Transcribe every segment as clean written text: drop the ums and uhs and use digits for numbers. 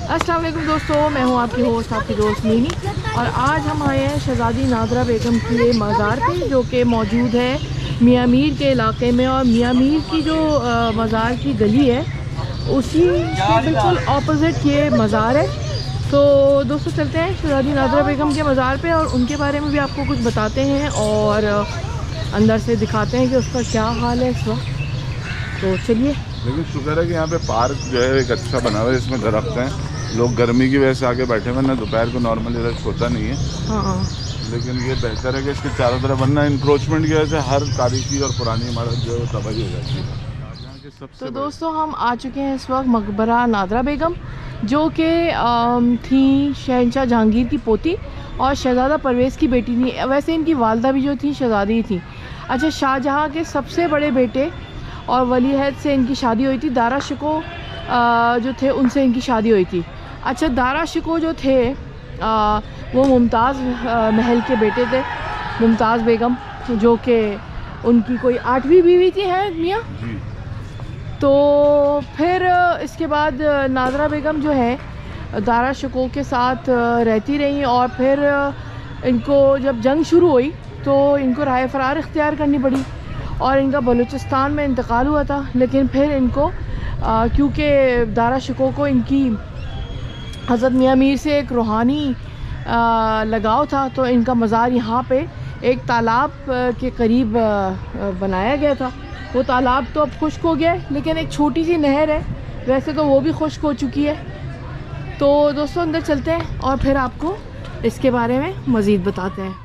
अस्सलाम वालेकुम दोस्तों, मैं हूं आपकी होस्ट आपकी दोस्त मीनी और आज हम आए हैं शहज़ादी नादरा बेगम के मज़ार पे जो कि मौजूद है मियाँ मीर के इलाके में। और मियाँ मीर की जो मज़ार की गली है उसी के बिल्कुल ऑपोजिट ये मज़ार है। तो दोस्तों चलते हैं शहज़ादी नादरा बेगम के मज़ार पे और उनके बारे में भी आपको कुछ बताते हैं और अंदर से दिखाते हैं कि उसका क्या हाल है इस वक्त। तो चलिए। लेकिन शुक्र है कि यहाँ पे पार्क जो है एक अच्छा बना हुआ है, इसमें दरख्त हैं। लोग गर्मी की वजह से आके बैठे हुए ना, दोपहर को नॉर्मली रश होता नहीं है। हाँ, लेकिन ये बेहतर है कि इसके चारों तरफ, वरना इंक्रोचमेंट की वजह से हर तारीखी और पुरानी इमारत जो है तबाही हो जाती है। तो दोस्तों हम आ चुके हैं इस वक्त मकबरा नादरा बेगम जो कि थी शहंशाह जहांगीर की पोती और शहज़ादा परवेज़ की बेटी थी। वैसे इनकी वालदा भी जो थी शहज़ादी थी। अच्छा, शाहजहाँ के सबसे बड़े बेटे और वली अहद से इनकी शादी हुई थी। दारा शिको जो थे उनसे इनकी शादी हुई थी। अच्छा, दारा शिको जो थे वो मुमताज़ महल के बेटे थे, मुमताज़ बेगम, जो कि उनकी कोई 8वीं बीवी थी है मियाँ। तो फिर इसके बाद नादरा बेगम जो है दारा शिको के साथ रहती रही और फिर इनको जब जंग शुरू हुई तो इनको राह फ़रार इख्तियार करनी पड़ी और इनका बलूचिस्तान में इंतकाल हुआ था। लेकिन फिर इनको क्योंकि दारा शिको को इनकी हज़रत मियाँ मीर से एक रूहानी लगाव था तो इनका मज़ार यहाँ पे एक तालाब के करीब बनाया गया था। वो तालाब तो अब खुश्क हो गया है, लेकिन एक छोटी सी नहर है, वैसे तो वो भी खुश्क हो चुकी है। तो दोस्तों अंदर चलते हैं और फिर आपको इसके बारे में मज़ीद बताते हैं।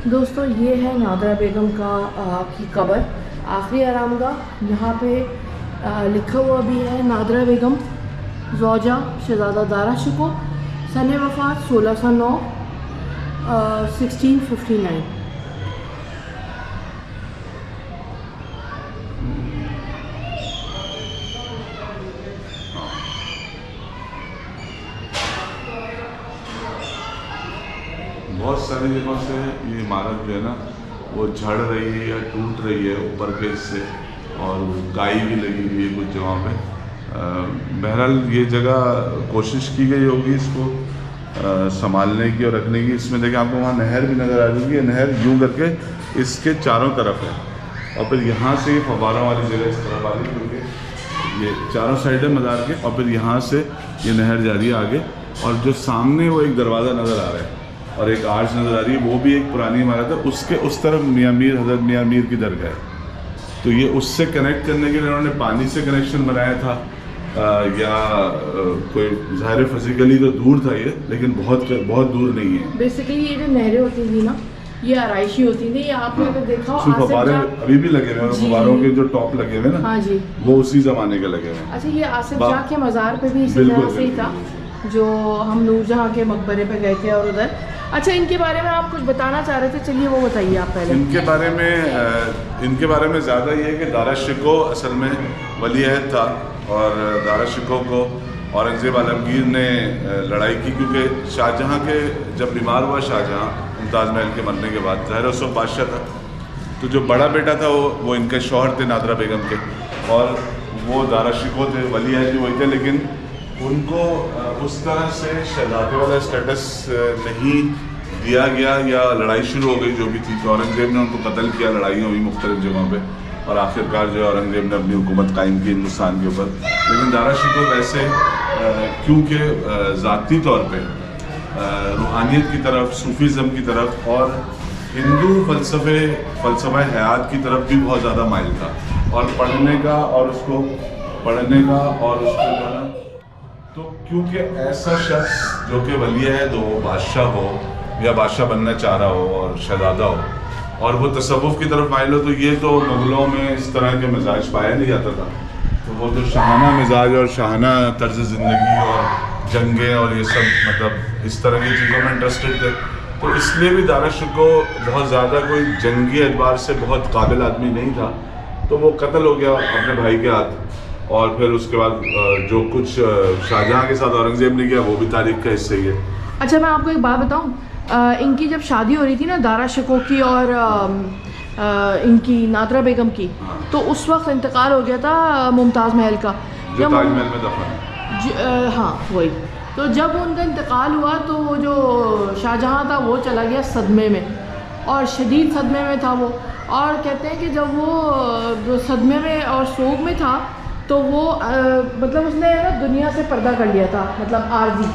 दोस्तों ये है नादरा बेगम की कब्र, आखिरी आरामगाह। यहाँ पे लिखा हुआ भी है नादरा बेगम ज़ौजा शहज़ादा दारा शिको, सन वफ़ात 1609 1659। बहुत सारी जगहों से ये इमारत जो है ना वो झड़ रही है या टूट रही है ऊपर के हिस्से, और काई भी लगी हुई है कुछ जगहों पे। बहरहाल ये जगह कोशिश की गई होगी इसको संभालने की और रखने की। इसमें देखिए आपको वहाँ नहर भी नज़र आ जाएगी। ये नहर यूँ करके इसके चारों तरफ है और फिर यहाँ से ये फव्वारों वाली जगह इस तरफ आ रही, क्योंकि ये चारों साइड है मज़ार के, और फिर यहाँ से ये नहर जा रही है आगे। और जो सामने वो एक दरवाज़ा नज़र आ रहा है और एक आर्च नज़र आ रही है, वो भी एक पुरानी इमारत है। उसके उस तरफ मियाँ मीर, हज़रत मियाँ मीर की दरगाह है। तो ये उससे कनेक्ट करने के लिए उन्होंने पानी से कनेक्शन बनाया था या कोई ज़ाहिर फिजिकली तो दूर था ये, लेकिन बहुत दूर नहीं है। बेसिकली ये जो नहरें होती थी ना, ये आराइशी होती थी। ये आपने अगर देखा हो फव्वारे अभी भी लगे हुए हैं, फव्वारों के जो टॉप लगे हुए ना, हाँ जी, वो उसी ज़माने के लगे हुए हैं। अच्छा, ये आसिफ जाह के मज़ार पे भी इसी तरह से ही था जो हम नूरजहाँ के मकबरे पे गए थे और उधर। अच्छा, इनके बारे में आप कुछ बताना चाह रहे थे, चलिए वो बताइए आप पहले। इनके बारे में ज़्यादा ये है कि दारा शिको असल में वली अहद था और दारा शिको को औरंगज़ेब आलमगीर ने लड़ाई की, क्योंकि शाहजहाँ के जब बीमार हुआ शाहजहाँ मुमताज़ महल के मरने के बाद, ज़ाहिर उस वक्त बादशाह था, तो जो बड़ा बेटा था वो इनके शौहर थे नादरा बेगम के, और वो दारा शिको थे, वली अहद भी वही थे। लेकिन उनको उस तरह से शहज़ादे वाला स्टेटस नहीं दिया गया या लड़ाई शुरू हो गई जो भी थी, तो औरंगज़ेब ने उनको कत्ल किया, लड़ाइयाँ हुई मुख्तलिफ जगहों पे और आखिरकार जो है औरंगज़ेब ने अपनी हुकूमत कायम की हिंदुस्तान के ऊपर। लेकिन दारा शिको वैसे क्योंकि ज़ाती तौर पे रूहानियत की तरफ, सूफीज़म की तरफ और हिंदू फ़लसफ़ा हयात की तरफ भी बहुत ज़्यादा माइल था, और पढ़ने का और उसको जो है, तो क्योंकि ऐसा शख्स जो कि वली है, दो बादशाह हो या बादशाह बनना चाह रहा हो और शहजादा हो और वो तसव्वुफ़ की तरफ माइल हो, तो ये तो मुग़लों में इस तरह के मिजाज पाया नहीं जाता था। तो वो तो शाहाना मिजाज और शाहाना तर्ज ज़िंदगी और जंगें और ये सब मतलब इस तरह की चीज़ों में इंटरेस्टेड थे। तो इसलिए भी दाराशिको बहुत ज़्यादा कोई जंगी एतबार से बहुत काबिल आदमी नहीं था, तो वो कत्ल हो गया अपने भाई के हाथ। और फिर उसके बाद जो कुछ शाहजहाँ के साथ औरंगज़ेब ने किया वो भी तारीख का हिस्सा ही है। अच्छा, मैं आपको एक बात बताऊं, इनकी जब शादी हो रही थी ना दाराशिको की और इनकी नादरा बेगम की, तो उस वक्त इंतकाल हो गया था मुमताज़ महल का, जो ताजमहल में दफन। हाँ वही। तो जब उनका इंतकाल हुआ तो वो जो शाहजहाँ था वो चला गया सदमे में, और शदीद सदमे में था वो। और कहते हैं कि जब वो सदमे में और सोग में था तो वो मतलब उसने ना दुनिया से पर्दा कर लिया था, मतलब आर्जी।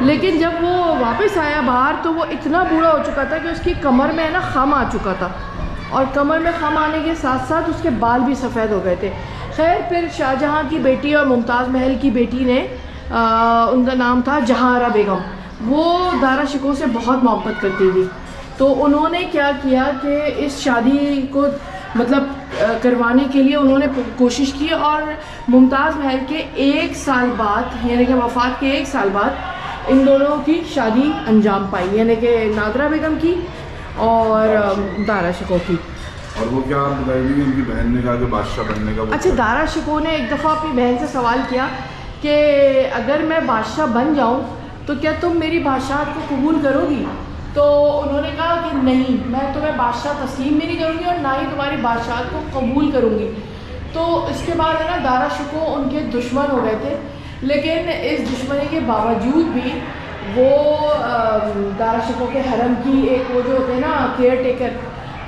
लेकिन जब वो वापस आया बाहर तो वो इतना बूढ़ा हो चुका था कि उसकी कमर में ना खम आ चुका था, और कमर में खम आने के साथ साथ उसके बाल भी सफ़ेद हो गए थे। खैर, फिर शाहजहाँ की बेटी और मुमताज़ महल की बेटी ने उनका नाम था जहांआरा बेगम, वो दाराशिको से बहुत मोहब्बत करती थी। तो उन्होंने क्या किया कि इस शादी को मतलब करवाने के लिए उन्होंने कोशिश की, और मुमताज़ महल के 1 साल बाद, यानी कि वफ़ात के 1 साल बाद इन दोनों की शादी अंजाम पाई, यानी कि नादरा बेगम की और दाराशिको की। और वो क्या बताएगी, उनकी बहन ने कहा कि बादशाह बनने का। अच्छा, दाराशिको ने एक दफ़ा अपनी बहन से सवाल किया कि अगर मैं बादशाह बन जाऊं तो क्या तुम मेरी बादशाहत को कबूल करोगी? तो उन्होंने कहा कि नहीं, मैं तुम्हें बादशाह तस्लीम भी नहीं करूँगी और ना ही तुम्हारी बादशाहत को कबूल करूँगी। तो इसके बाद है ना दाराशिको उनके दुश्मन हो गए थे, लेकिन इस दुश्मनी के बावजूद भी वो दाराशिको के हरम की एक वो जो होते हैं ना केयर टेकर,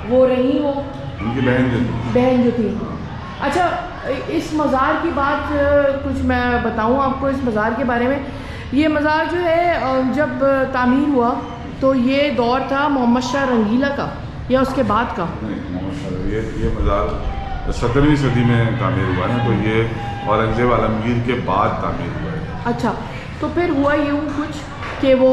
वो रही, वो उनकी बहन जो थी। अच्छा, इस मज़ार की बात कुछ मैं बताऊं आपको इस मज़ार के बारे में। ये मज़ार जो है जब तामीर हुआ तो ये दौर था मोहम्मद शाह रंगीला का या उसके बाद का? नहीं, ये मज़ार 17वीं सदी में तामीर हुआ है, तो ये औरंगज़ेब आलमगीर के बाद तामीर हुआ है। अच्छा, तो फिर हुआ यूँ कुछ कि वो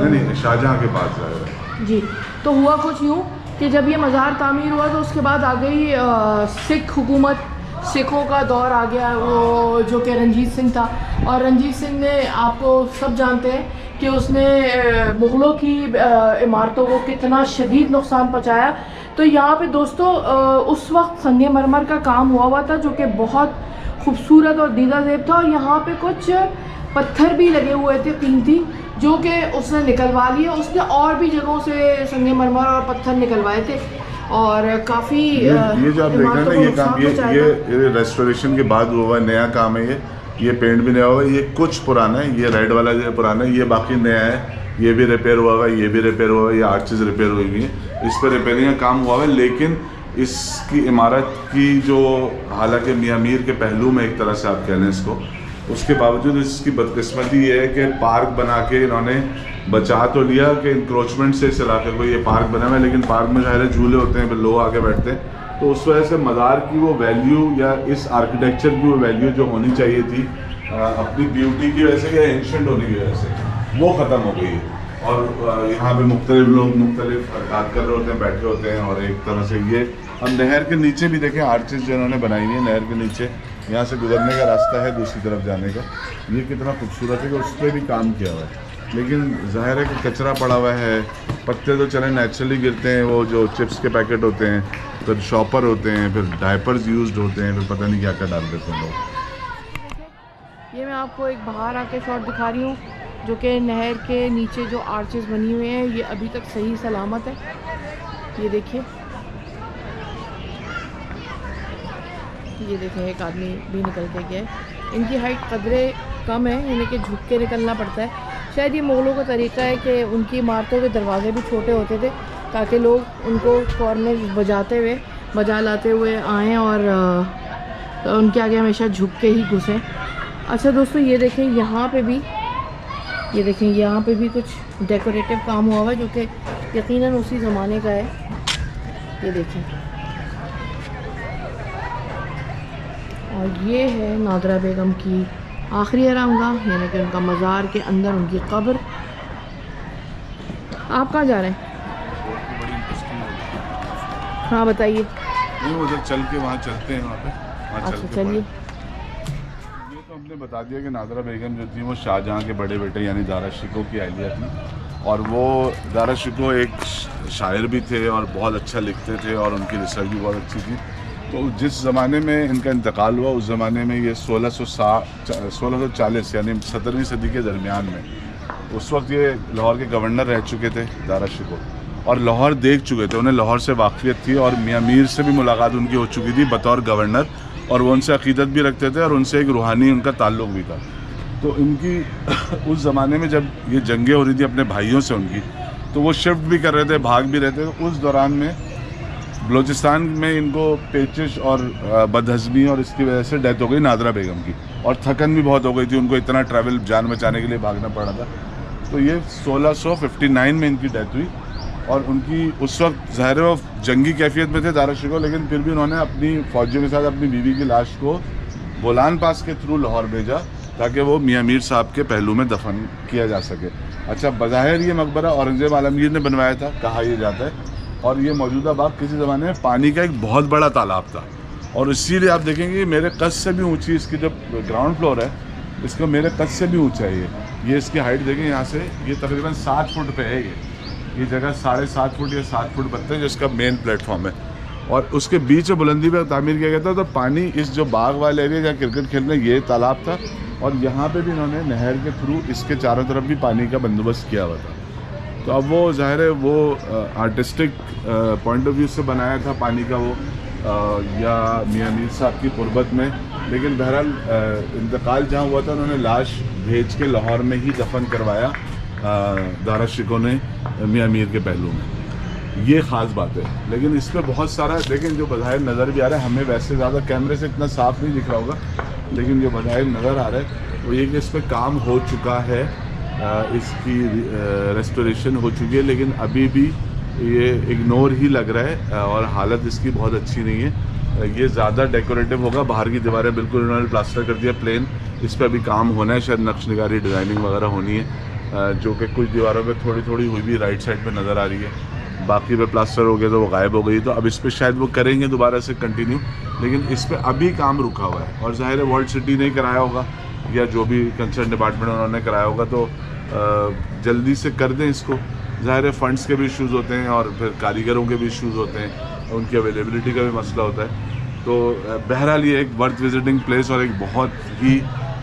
नहीं, शाहजहाँ के बाद ज़ाहिर है। जी, तो हुआ कुछ यूँ कि जब ये मज़ार तामीर हुआ तो उसके बाद आ गई सिख हुकूमत, सिखों का दौर आ गया, वो जो कि रंजीत सिंह था। और रंजीत सिंह ने, आपको सब जानते हैं कि उसने मुग़लों की इमारतों को कितना शदीद नुकसान पहुंचाया। तो यहाँ पे दोस्तों उस वक्त संगे मरमर का काम हुआ था जो कि बहुत खूबसूरत और दीदा ज़ेब था, और यहाँ पे कुछ पत्थर भी लगे हुए थे कीमती, जो कि उसने निकलवा लिए। उसने और भी जगहों से संगे मरमर और पत्थर निकलवाए थे, और काफ़ी ये जो आप देख रहे हैं ना, ये काम ये रेस्टोरेशन के बाद हुआ नया काम है। ये पेंट भी नया हुआ है, ये कुछ पुराना है, ये रेड वाला जो पुराना है, ये बाकी नया है। ये भी रिपेयर हुआ हुआ है, ये भी रिपेयर हुआ है, ये आर्चेज़ रिपेयर हुई हुई हैं, इस पर रिपेयरिंग का काम हुआ है। लेकिन इसकी इमारत की जो, हालांकि मियाँ मीर के पहलू में एक तरह से आप कह लें इसको, उसके बावजूद इसकी बदकिस्मती ये है कि पार्क बना के इन्होंने बचा तो लिया कि इंक्रोचमेंट से इस इलाके को ये पार्क बना हुआ है, लेकिन पार्क में ज़ाहिर है झूले होते हैं, लोग आके बैठते हैं, तो उस वजह से मज़ार की वो वैल्यू या इस आर्किटेक्चर की वो वैल्यू जो होनी चाहिए थी अपनी ब्यूटी की वजह से या एंशेंट होने की वजह से, वो ख़त्म हो गई है। और यहाँ पे मुख्तलिफ लोग मुख्तलिफ हरकत कर रहे होते हैं, बैठे होते हैं, और एक तरह से ये हम नहर के नीचे भी देखें आर्चेज जो इन्होंने बनाई हुई है, नहर के नीचे यहाँ से गुजरने का रास्ता है दूसरी तरफ जाने का, ये कितना खूबसूरत है कि उस पर भी काम किया हुआ है। लेकिन जाहिर है कि कचरा पड़ा हुआ है, पत्ते तो चले नेचुरली गिरते हैं, वो जो चिप्स के पैकेट होते हैं, फिर शॉपर होते हैं, फिर डायपर्स यूज्ड होते हैं, फिर पता नहीं क्या क्या डाल देते हैं लोग। ये मैं आपको एक बाहर आके शॉट दिखा रही हूँ, जो कि नहर के नीचे जो आर्चेस बनी हुए हैं ये अभी तक सही सलामत है। ये देखिए, ये देखें एक आदमी भी निकल के गया है। इनकी हाइट कदरे कम है, यानी कि झुक के निकलना पड़ता है। शायद ये मुग़लों का तरीका है कि उनकी इमारतों के दरवाजे भी छोटे होते थे ताकि लोग उनको कॉर्नर बजाते हुए बजा लाते हुए आएँ और उनके आगे हमेशा झुक के ही घुसें। अच्छा दोस्तों, ये देखें यहाँ पे भी, ये देखें यहाँ पे भी कुछ डेकोरेटिव काम हुआ हुआ है जो कि यकीनन उसी ज़माने का है। ये देखें, और ये है नादरा बेगम की आखिरी आरामगाह, यानी कि उनका मज़ार के अंदर उनकी कब्र। आप कहाँ जा रहे हैं? बड़ी इंटरेस्टिंग है। हाँ बताइए। नहीं उधर चल के वहाँ चलते हैं, वहाँ पे वहाँ चल अच्छा के चलिए। ये तो हमने बता दिया कि नादरा बेगम जो थी वो शाहजहाँ के बड़े बेटे यानी दारा शिकोह की अहलिया थी, और वो दारा शिकोह एक शायर भी थे और बहुत अच्छा लिखते थे और उनकी रिसर्च भी बहुत अच्छी थी। तो जिस ज़माने में इनका इंतकाल हुआ उस ज़माने में ये 1640 यानी 17वीं सदी के दरमियान में, उस वक्त ये लाहौर के गवर्नर रह चुके थे दारा शिकोह, और लाहौर देख चुके थे, उन्हें लाहौर से वाकफियत थी और मियाँ मीर से भी मुलाकात उनकी हो चुकी थी बतौर गवर्नर, और वो उनसे अक़ीदत भी रखते थे और उनसे एक रूहानी उनका ताल्लुक़ भी था। तो इनकी उस ज़माने में जब ये जंगें हो रही थी अपने भाइयों से उनकी, तो वो शिफ्ट भी कर रहे थे, भाग भी रहे थे। तो उस दौरान में बलूचिस्तान में इनको पेचिश और बदहज़मी और इसकी वजह से डेथ हो गई नादरा बेगम की, और थकन भी बहुत हो गई थी, उनको इतना ट्रैवल जान बचाने के लिए भागना पड़ा था। तो ये 1659 में इनकी डेथ हुई, और उनकी उस वक्त ज़ाहिर वो जंगी कैफियत में थे दारा शिकोह, लेकिन फिर भी उन्होंने अपनी फ़ौजियों के साथ अपनी बीवी की लाश को बोलान पास के थ्रू लाहौर भेजा ताकि वो मियाँ मीर साहब के पहलू में दफन किया जा सके। अच्छा, बज़ाहिर ये मकबरा औरंगज़ेब आलमगीर ने बनवाया था, कहा यह जाता है, और ये मौजूदा बाग किसी ज़माने में पानी का एक बहुत बड़ा तालाब था, और इसीलिए आप देखेंगे मेरे कद से भी ऊँची इसकी जो ग्राउंड फ्लोर है, इसका मेरे कद से भी ऊँचा है ये इसकी हाइट देखें यहाँ से, ये तकरीबन 7 फुट पे है ये जगह 7.5 फुट या 7 फुट बनते हैं जो इसका मेन प्लेटफॉर्म है, और उसके बीच में बुलंदी पे तामीर किया गया था। तो पानी इस जो बाग वाले एरिया जहाँ क्रिकेट खेलने ये तालाब था, और यहाँ पे भी इन्होंने नहर के थ्रू इसके चारों तरफ भी पानी का बंदोबस्त किया हुआ था। तो अब वो ज़ाहिर है वो आर्टिस्टिक पॉइंट ऑफ व्यू से बनाया था पानी का वो या मियाँ मीर साहब की कुर्बत में, लेकिन बहरहाल इंतकाल जहाँ हुआ था उन्होंने लाश भेज के लाहौर में ही दफन करवाया दारा शिकोह ने मियाँ मीर के पहलू में। ये ख़ास बात है, लेकिन इस पर बहुत सारा लेकिन जो बज़ाहिर नज़र भी आ रहा है, हमें वैसे ज़्यादा कैमरे से इतना साफ़ नहीं दिख रहा होगा, लेकिन जो बज़ाहिर नज़र आ रहा है वो ये कि इस पर काम हो चुका है, इसकी रेस्टोरेशन हो चुकी है, लेकिन अभी भी ये इग्नोर ही लग रहा है और हालत इसकी बहुत अच्छी नहीं है। ये ज़्यादा डेकोरेटिव होगा, बाहर की दीवारें बिल्कुल इन्होंने प्लास्टर कर दिया प्लेन, इस पर अभी काम होना है, शायद नक्श निगारी डिज़ाइनिंग वगैरह होनी है, जो कि कुछ दीवारों पे थोड़ी थोड़ी हुई भी राइट साइड पे नज़र आ रही है, बाकी पे प्लास्टर हो गया तो वो गायब हो गई। तो अब इस पर शायद वो करेंगे दोबारा से कंटिन्यू, लेकिन इस पर अभी काम रुका हुआ है, और ज़ाहिर है वर्ल्ड सिटी ने कराया होगा या जो भी कंसर्न डिपार्टमेंट उन्होंने कराया होगा, तो जल्दी से कर दें इसको। ज़ाहिर है फ़ंड्स के भी इशूज़ होते हैं और फिर कारीगरों के भी इशूज़ होते हैं, उनकी अवेलेबिलिटी का भी मसला होता है। तो बहरहाल ये एक वर्थ विजिटिंग प्लेस और एक बहुत ही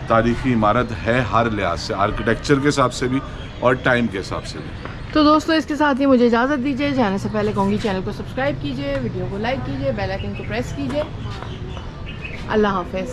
तारीख़ी इमारत है हर लिहाज से, आर्किटेक्चर के हिसाब से भी और टाइम के हिसाब से भी। तो दोस्तों इसके साथ ही मुझे इजाज़त दीजिए। जाने से पहले कहूँगी चैनल को सब्सक्राइब कीजिए, वीडियो को लाइक कीजिए, बेल आइकन को प्रेस कीजिए। अल्लाह हाफ़िज़।